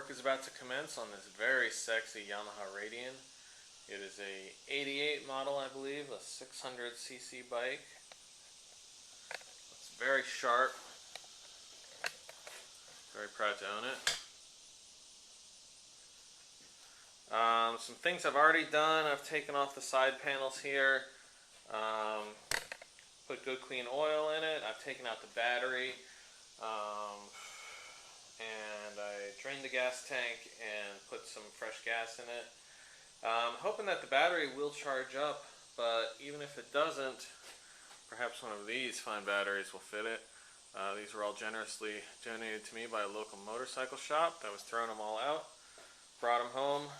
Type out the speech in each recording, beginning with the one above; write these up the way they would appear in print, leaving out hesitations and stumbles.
Work is about to commence on this very sexy Yamaha Radian. It is a 88 model, I believe, a 600cc bike. It's very sharp. Very proud to own it. Some things I've already done. I've taken off the side panels here. Put good clean oil in it. I've taken out the battery. And I drained the gas tank and put some fresh gas in it. Hoping that the battery will charge up, but even if it doesn't, perhaps one of these fine batteries will fit it. These were all generously donated to me by a local motorcycle shop that was throwing them all out. Brought them home,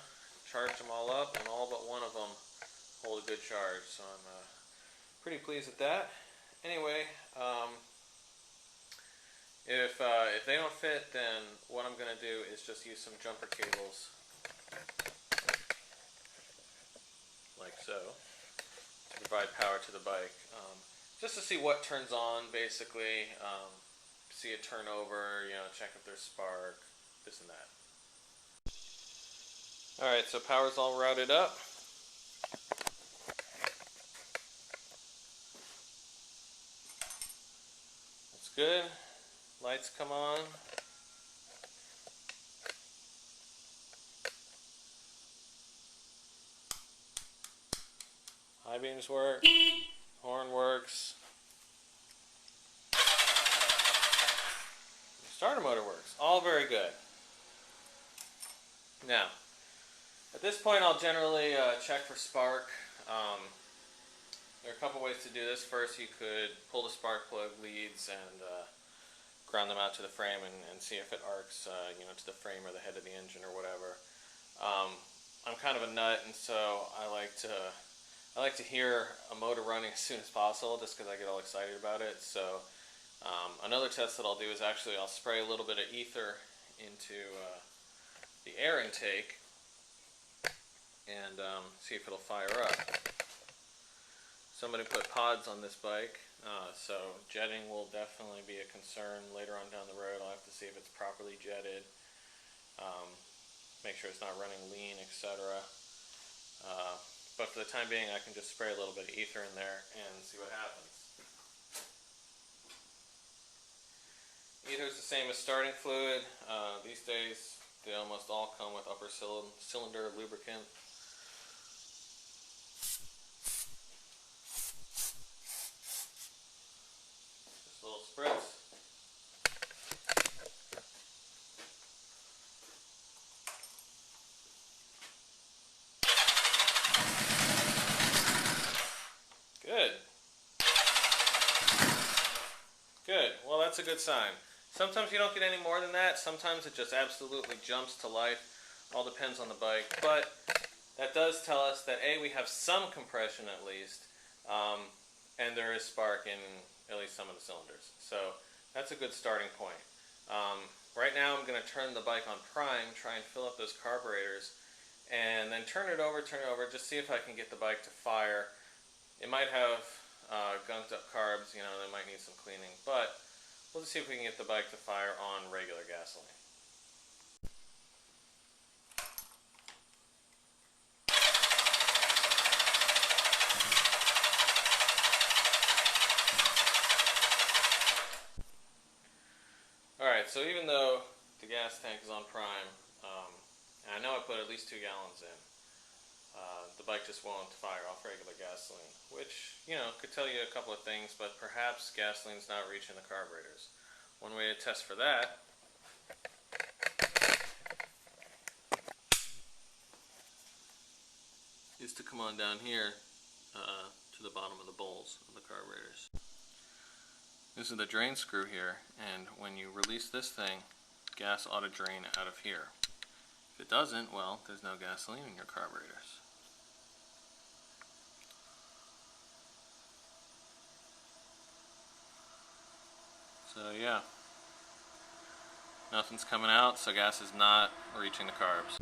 charged them all up, and all but one of them hold a good charge, so I'm pretty pleased with that. Anyway, if they don't fit, then what I'm going to do is just use some jumper cables, like so, to provide power to the bike. Just to see what turns on, basically. See it turn over, check if there's spark, this and that. Alright, so power's all routed up. That's good. Lights come on. High beams work. Horn works. Starter motor works. All very good. Now, at this point I'll generally check for spark. There are a couple ways to do this. First, you could pull the spark plug leads and ground them out to the frame and see if it arcs to the frame or the head of the engine or whatever. I'm kind of a nut, and so I like to hear a motor running as soon as possible, just because I get all excited about it. So another test that I'll do is actually I'll spray a little bit of ether into the air intake and see if it'll fire up. Somebody put pods on this bike, so jetting will definitely be a concern later on down the road. I'll have to see if it's properly jetted, make sure it's not running lean, etc. But for the time being, I can just spray a little bit of ether in there and see what happens. Ether is the same as starting fluid. These days, they almost all come with upper cylinder lubricant. Just a little spritz. Good. Good. Well, that's a good sign. Sometimes you don't get any more than that. Sometimes it just absolutely jumps to life. All depends on the bike. But that does tell us that A, we have some compression at least, and there is spark in at least some of the cylinders. So that's a good starting point. Right now I'm going to turn the bike on prime, try and fill up those carburetors, and then turn it over, just see if I can get the bike to fire. It might have gunked up carbs, they might need some cleaning, but we'll just see if we can get the bike to fire on regular gasoline. Alright, so even though the gas tank is on prime, and I know I put at least 2 gallons in, the bike just won't fire off regular gasoline, which, could tell you a couple of things, but perhaps gasoline's not reaching the carburetors. One way to test for that is to come on down here to the bottom of the bowls of the carburetors. This is the drain screw here, and when you release this thing, gas ought to drain out of here. If it doesn't, well, there's no gasoline in your carburetors. So yeah, nothing's coming out, so gas is not reaching the carbs.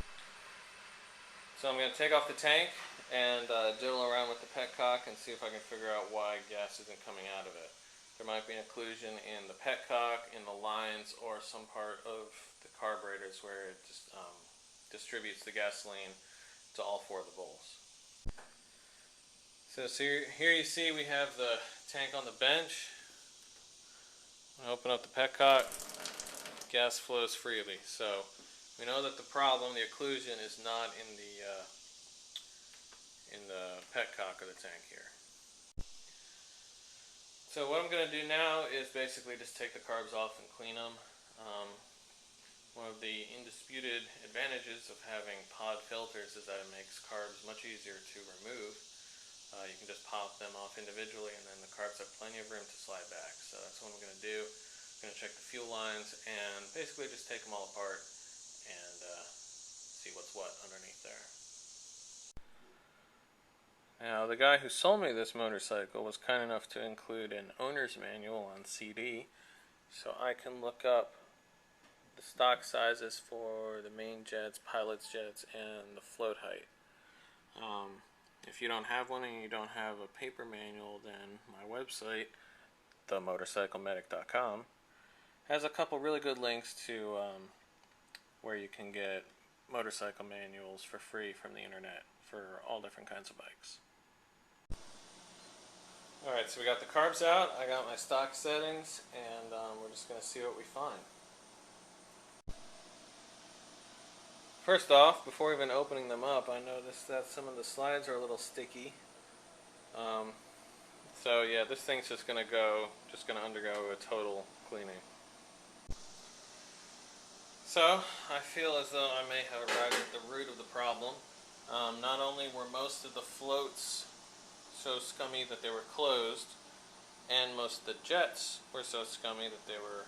So I'm going to take off the tank and diddle around with the petcock and see if I can figure out why gas isn't coming out of it. There might be an occlusion in the petcock, in the lines, or some part of the carburetors where it just distributes the gasoline to all 4 of the bowls. So here you see we have the tank on the bench. I open up the petcock, gas flows freely. So we know that the problem, the occlusion, is not in the petcock of the tank here. So what I'm going to do now is basically just take the carbs off and clean them. One of the indisputed advantages of having pod filters is that it makes carbs much easier to remove. You can just pop them off individually, and then the carbs have plenty of room to slide back. So that's what I'm going to do. I'm going to check the fuel lines and basically just take them all apart and see what's what underneath there. Now, the guy who sold me this motorcycle was kind enough to include an owner's manual on CD, so I can look up the stock sizes for the main jets, pilot's jets, and the float height. If you don't have one and you don't have a paper manual, then my website, themotorcyclemedic.com, has a couple really good links to where you can get motorcycle manuals for free from the internet for all different kinds of bikes. Alright, so we got the carbs out, I got my stock settings, and we're just going to see what we find. First off, before even opening them up, I noticed that some of the slides are a little sticky. So yeah, this thing's just going to undergo a total cleaning. So, I feel as though I may have arrived at the root of the problem. Not only were most of the floats so scummy that they were closed, and most of the jets were so scummy that they were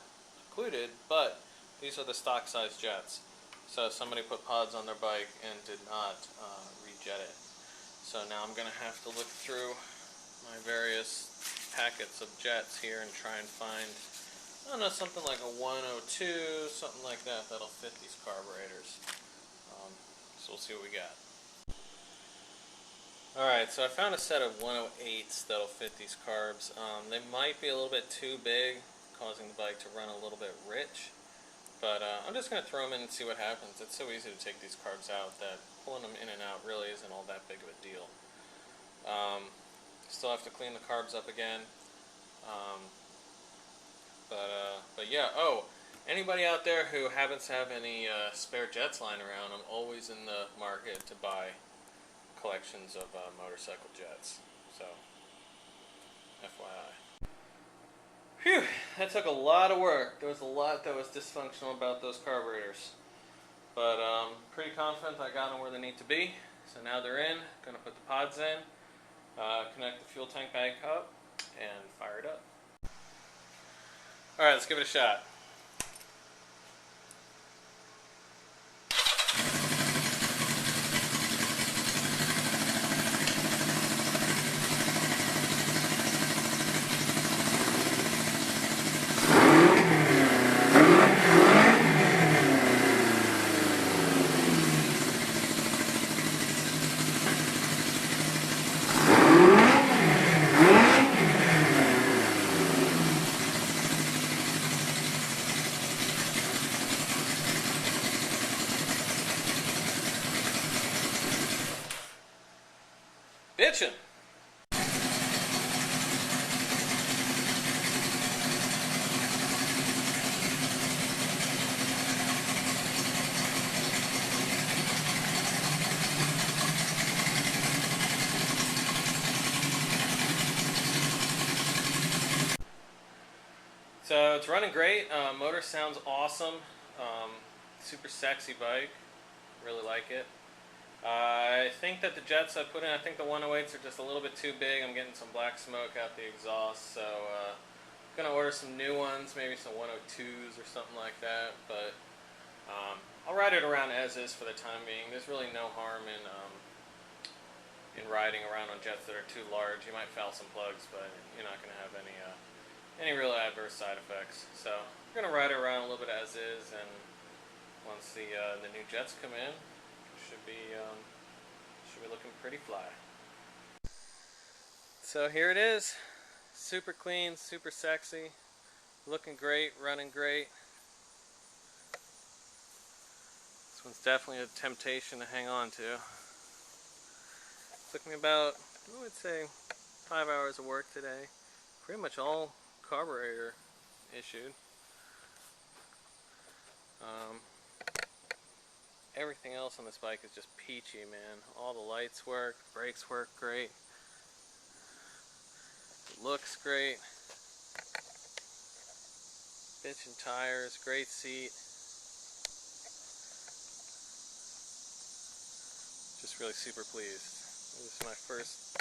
occluded, but these are the stock size jets. So somebody put pods on their bike and did not rejet it. So now I'm going to have to look through my various packets of jets here and try and find, I don't know, something like a 102, something like that, that'll fit these carburetors. So we'll see what we got. Alright, so I found a set of 108s that'll fit these carbs. They might be a little bit too big, causing the bike to run a little bit rich. But I'm just going to throw them in and see what happens. It's so easy to take these carbs out that pulling them in and out really isn't all that big of a deal. Still have to clean the carbs up again. But yeah, anybody out there who happens to have any spare jets lying around, I'm always in the market to buy collections of motorcycle jets. So, FYI. Phew, that took a lot of work. There was a lot that was dysfunctional about those carburetors. But pretty confident I got them where they need to be. So now they're in. Going to put the pods in, connect the fuel tank bag up, and fire it up. Alright, let's give it a shot. Bitchin'. So it's running great. Motor sounds awesome. Super sexy bike. Really like it. I think that the jets I put in, I think the 108s are just a little bit too big. I'm getting some black smoke out the exhaust, so I'm going to order some new ones, maybe some 102s or something like that. But I'll ride it around as is for the time being. There's really no harm in riding around on jets that are too large. You might foul some plugs, but you're not going to have any real adverse side effects. So I'm going to ride it around a little bit as is, and once the new jets come in, should be looking pretty fly. So here it is, super clean, super sexy, looking great, running great. one's definitely a temptation to hang on to. Took me about, I would say, 5 hours of work today. Pretty much all carburetor issued. Everything else on this bike is just peachy, man. All the lights work, brakes work great. It looks great. Bitchin' tires, great seat. Just really super pleased. This is my first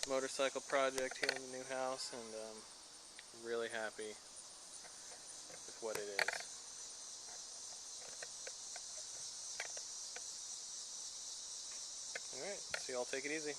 motorcycle project here in the new house, and I'm really happy with what it is. Alright, so y'all take it easy.